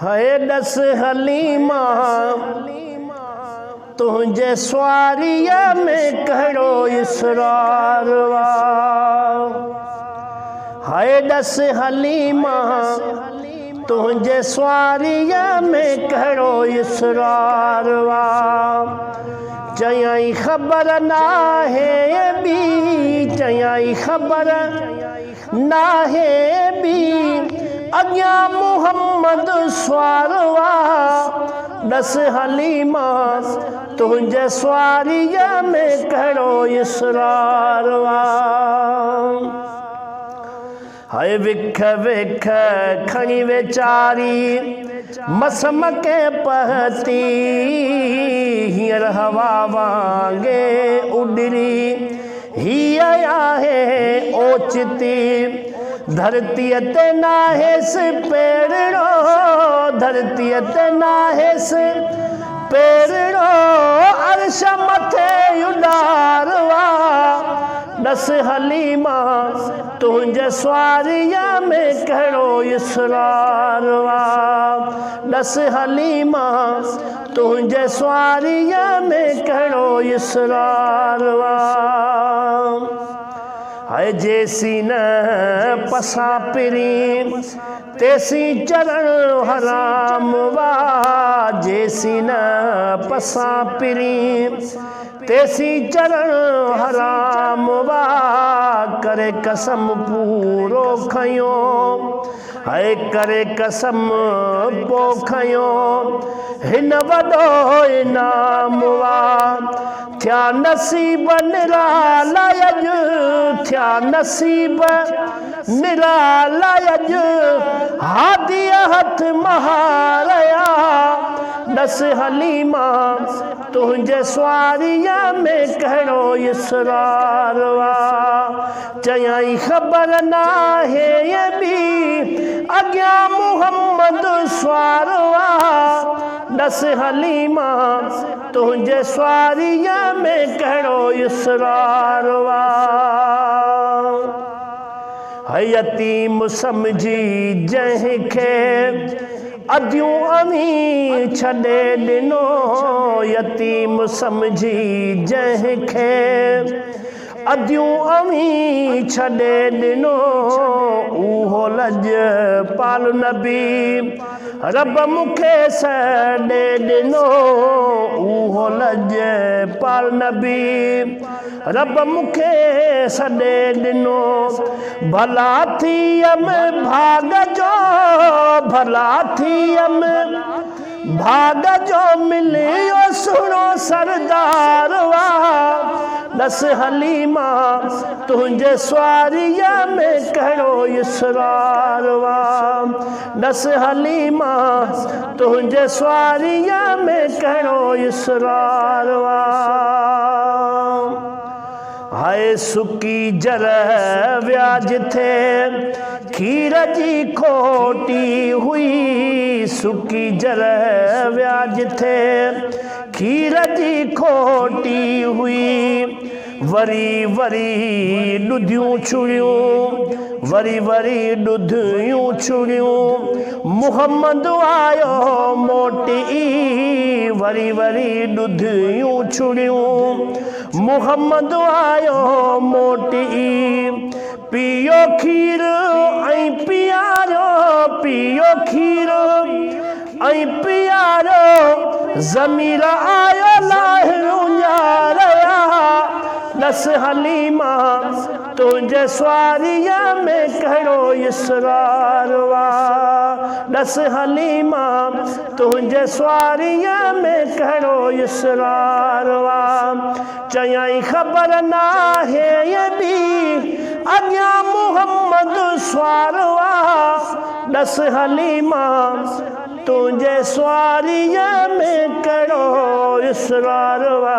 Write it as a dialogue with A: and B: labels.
A: है दस हलीमा तुझे स्वारिया में करो इसरार वा। है दस हलीमा तुझे स्वारिया में करो इसरार वा। चयाई खबर ना है बी चयाई खबर ना है बी अज्ञा मुहम्मद स्वारवा। दस हलीमा तुझे स्वारिया में करो इसरारवा। है विख विख खणी वेचारी मसम के पहती हींअर हवा वांगे उडरी ही आहे ओचती। धरती ते नाहेस पेड़ो धरती ते नाहेस पेड़ो अर्श मथे उडारवा। दस हलीमा तुझे स्वारिया में करो इसरारवा। दस हलीमा तुझे स्वारिया में करो इसरारवा। है जैसी न पसा पिरी तेसी चरण हराम वा। जैसी न पसा पिरी तेसी चरण हराम वा। करे कसम पूरो खयो है करे कसम पो खयो हिन वडो इनाम वा। थिया नसीब निराला अज थिया नसीब निराला अज हादिया हथ महारया। दस हलीमा तुझे स्वारिया में करो इसरारवा। चयाई खबर ना है ये भी अज्ञा मुहम्मद स्वारवा। दस हलीमा तुझे स्वारिया में करो इसरारवा। है यतीम समझी जंहिंखे अदियूं अमी छॾे ॾिनो। यतीम समझी जंहिंखे अदियूं अमी छॾे ॾिनो। उहो लज पाल नबी रब मूंखे सॾे ॾिनो। उहो लज पाल नबी रब मूंखे सॾे ॾिनो। भला थियम भाग जो भला थियम भाग जो मिलियो सुहिणो सरदार वा। दस हलीमा तुझे स्वारिया में करो इसरारवा। दस हलीमा तुझे स्वारिया में करो इसरारवा। हाय सुकी जर व्याज थे खीर जी खोटी हुई। सुकी जर व्याज थे खीर जी खोटी हुई। वरी वरी ॾुधियूं छुड़ियूं वरी वरी ॾुधियूं छुड़ियूं। मुहम्मद आयो मोटी वरी वरी ॾुधियूं छुड़ियूं। मुहम्मद आयो मोटी पियो खीर ऐं पियारो पियो खीर ऐं पियारो ज़मीर आयो लाहिरूं न्यारया। दस हलीमा तुझे स्वारिया में करो इसरारवा। दस हलीमा तुझे स्वारिया में करो इसरारवा। चयाई खबर ना है ये भी अज्ञा मुहम्मद स्वारवा। दस हलीमा तुझे स्वारिया में करो इसरारवा।